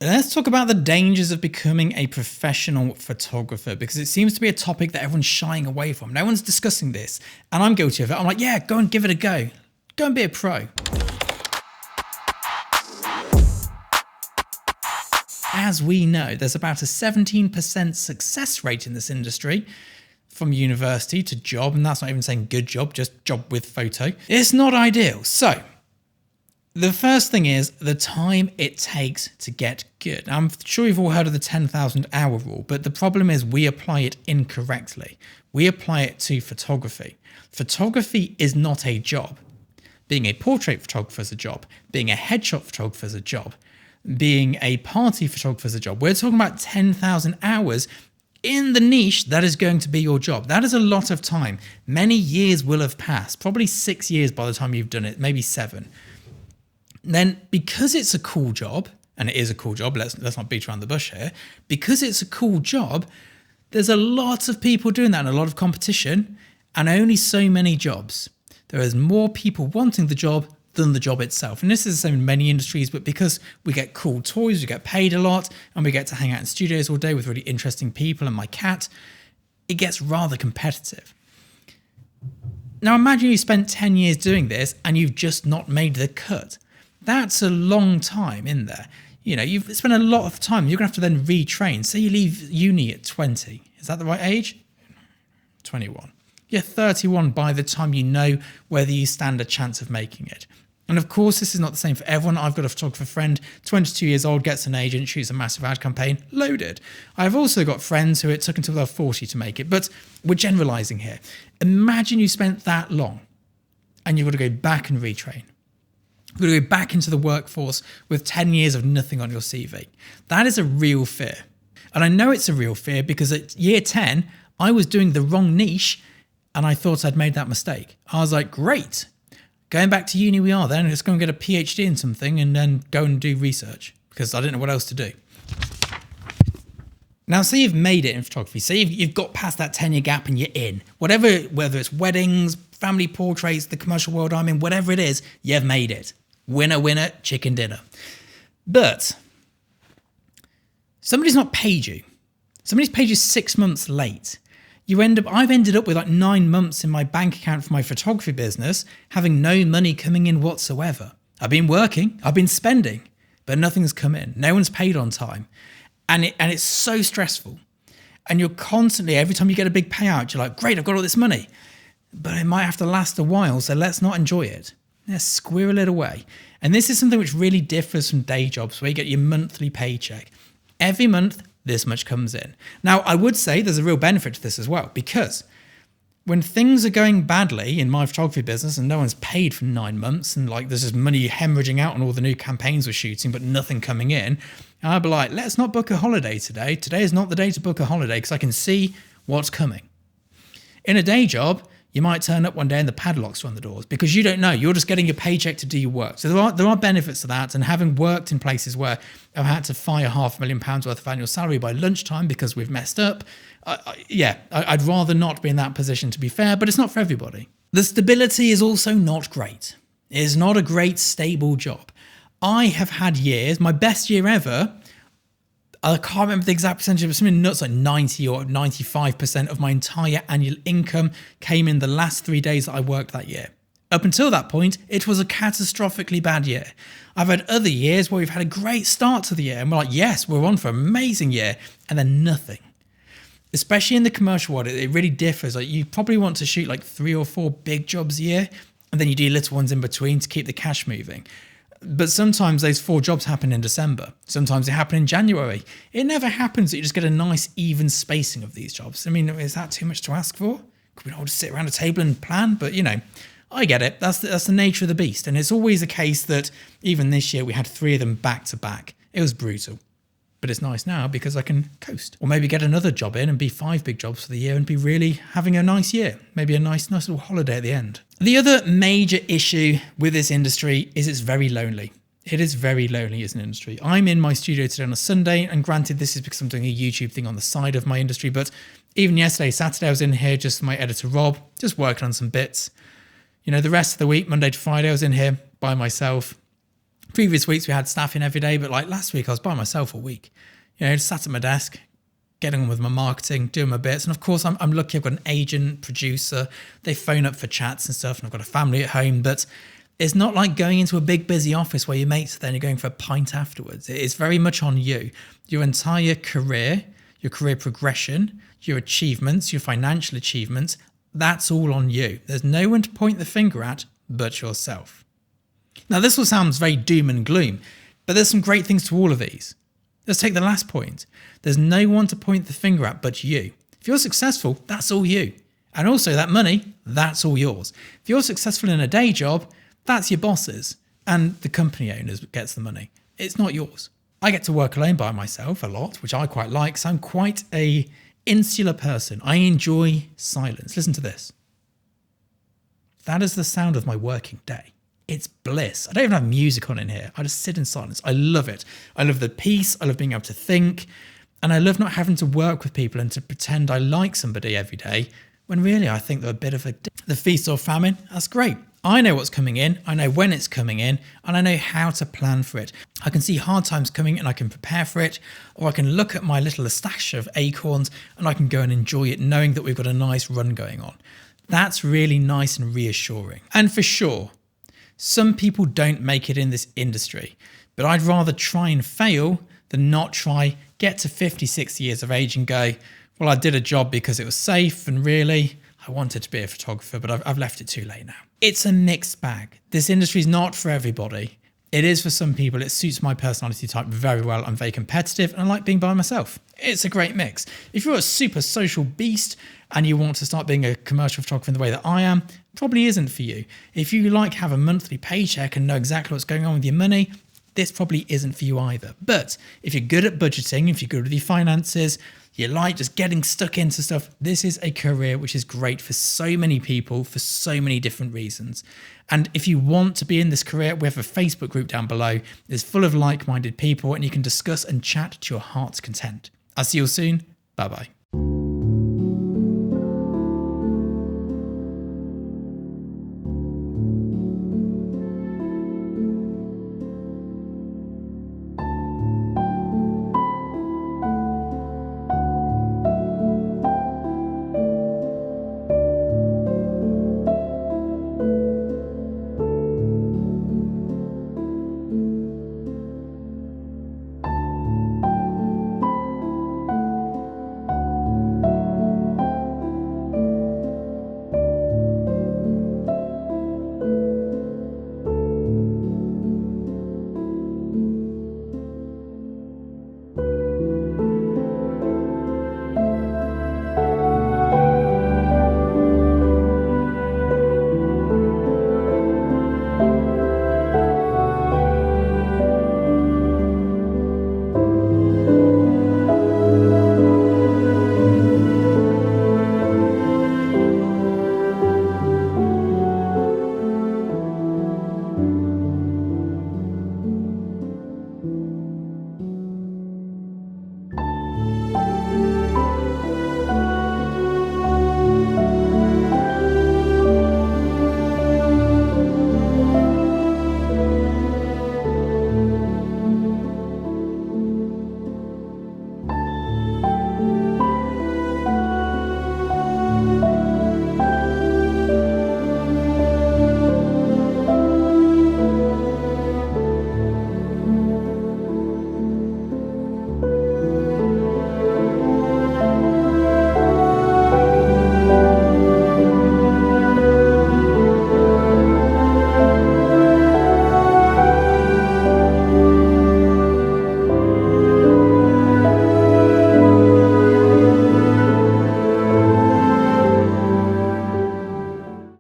Let's talk about the dangers of becoming a professional photographer, because it seems to be a topic that everyone's shying away from. No one's discussing this, and I'm guilty of it. I'm like, yeah, go and give it a go. Go and be a pro. As we know, there's about a 17% success rate in this industry from university to job, and that's not even saying good job, just job with photo. It's not ideal. So the first thing is the time it takes to get good. Now, I'm sure you've all heard of the 10,000 hour rule, but the problem is we apply it incorrectly. We apply it to photography. Photography is not a job. Being a portrait photographer is a job. Being a headshot photographer is a job. Being a party photographer is a job. We're talking about 10,000 hours in the niche that is going to be your job. That is a lot of time. Many years will have passed, probably 6 years by the time you've done it, maybe 7. Then because it's a cool job, and it is a cool job, let's not beat around the bush here, because it's a cool job, there's a lot of people doing that and a lot of competition, and only so many jobs. There is more people wanting the job than the job itself. And this is the same in many industries, but because we get cool toys, we get paid a lot, and we get to hang out in studios all day with really interesting people and my cat, it gets rather competitive. Now imagine you spent 10 years doing this and you've just not made the cut. That's a long time in there. You know, you've spent a lot of time. You're going to have to then retrain. Say you leave uni at 20. Is that the right age? 21. You're 31 by the time you know whether you stand a chance of making it. And of course, this is not the same for everyone. I've got a photographer friend, 22 years old, gets an agent, shoots a massive ad campaign, loaded. I've also got friends who it took until they're 40 to make it, but we're generalizing here. Imagine you spent that long and you've got to go back and retrain. You've got to go back into the workforce with 10 years of nothing on your CV. That is a real fear. And I know it's a real fear because at year 10, I was doing the wrong niche and I thought I'd made that mistake. I was like, great. Going back to uni we are then. Let's go and get a PhD in something and then go and do research because I didn't know what else to do. Now, say you've made it in photography. Say you've got past that 10-year gap and you're in. Whether it's weddings, family portraits, the commercial world I'm in, whatever it is, you've made it. Winner, winner, chicken dinner. But somebody's not paid you. Somebody's paid you 6 months late. I've ended up with like 9 months in my bank account for my photography business, having no money coming in whatsoever. I've been working, I've been spending, but nothing's come in. No one's paid on time. And it's so stressful. And you're constantly, every time you get a big payout, you're like, great, I've got all this money. But it might have to last a while, so let's not enjoy it. Let's squirrel it away. And this is something which really differs from day jobs where you get your monthly paycheck. Every month, this much comes in. Now, I would say there's a real benefit to this as well, because when things are going badly in my photography business and no one's paid for 9 months and like there's just money hemorrhaging out on all the new campaigns we're shooting, but nothing coming in, I'd be like, let's not book a holiday today. Today is not the day to book a holiday because I can see what's coming. In a day job, you might turn up one day and the padlocks are on the doors because you don't know. You're just getting your paycheck to do your work. So there are benefits to that. And having worked in places where I've had to fire £500,000 worth of annual salary by lunchtime because we've messed up, I'd rather not be in that position, to be fair, but it's not for everybody. The stability is also not great. It is not a great, stable job. I have had years, my best year ever, I can't remember the exact percentage, but something nuts like 90 or 95% of my entire annual income came in the last 3 days that I worked that year. Up until that point, it was a catastrophically bad year. I've had other years where we've had a great start to the year and we're like, yes, we're on for an amazing year, and then nothing. Especially in the commercial world, it really differs. Like you probably want to shoot like 3 or 4 big jobs a year, and then you do little ones in between to keep the cash moving. But sometimes those 4 jobs happen in December. Sometimes they happen in January. It never happens that you just get a nice even spacing of these jobs. I mean, is that too much to ask for? Could we all just sit around a table and plan? But, you know, I get it. That's the nature of the beast. And it's always a case that even this year we had 3 of them back to back. It was brutal. But it's nice now because I can coast. Or maybe get another job in and be 5 big jobs for the year and be really having a nice year. Maybe a nice little holiday at the end. The other major issue with this industry is it's very lonely. It is very lonely as an industry. I'm in my studio today on a Sunday, and granted this is because I'm doing a YouTube thing on the side of my industry, but even yesterday, Saturday, I was in here just with my editor Rob, just working on some bits. You know, the rest of the week, Monday to Friday, I was in here by myself. Previous weeks we had staff in every day, but like last week I was by myself all week. Sat at my desk, getting on with my marketing, doing my bits. And of course, I'm lucky I've got an agent, producer. They phone up for chats and stuff, and I've got a family at home. But it's not like going into a big busy office where your mates are there and you're going for a pint afterwards. It is very much on you. Your entire career, your career progression, your achievements, your financial achievements, that's all on you. There's no one to point the finger at but yourself. Now, this all sounds very doom and gloom, but there's some great things to all of these. Let's take the last point. There's no one to point the finger at but you. If you're successful, that's all you. And also that money, that's all yours. If you're successful in a day job, that's your boss's, and the company owners gets the money. It's not yours. I get to work alone by myself a lot, which I quite like, so I'm quite a insular person. I enjoy silence. Listen to this. That is the sound of my working day. It's bliss. I don't even have music on in here. I just sit in silence. I love it. I love the peace. I love being able to think. And I love not having to work with people and to pretend I like somebody every day, when really I think they're a bit of the feast or famine. That's great. I know what's coming in. I know when it's coming in, and I know how to plan for it. I can see hard times coming and I can prepare for it, or I can look at my little stash of acorns and I can go and enjoy it knowing that we've got a nice run going on. That's really nice and reassuring. And for sure, some people don't make it in this industry, but I'd rather try and fail than not try, get to 50, 60 years of age and go, well, I did a job because it was safe and really I wanted to be a photographer, but I've left it too late now. It's a mixed bag. This industry is not for everybody. It is for some people. It suits my personality type very well. I'm very competitive and I like being by myself. It's a great mix. If you're a super social beast and you want to start being a commercial photographer in the way that I am, probably isn't for you. If you have a monthly paycheck and know exactly what's going on with your money, this probably isn't for you either. But if you're good at budgeting, if you're good with your finances, you like just getting stuck into stuff, this is a career which is great for so many people for so many different reasons. And if you want to be in this career, we have a Facebook group down below. It's full of like-minded people and you can discuss and chat to your heart's content. I'll see you all soon. Bye-bye.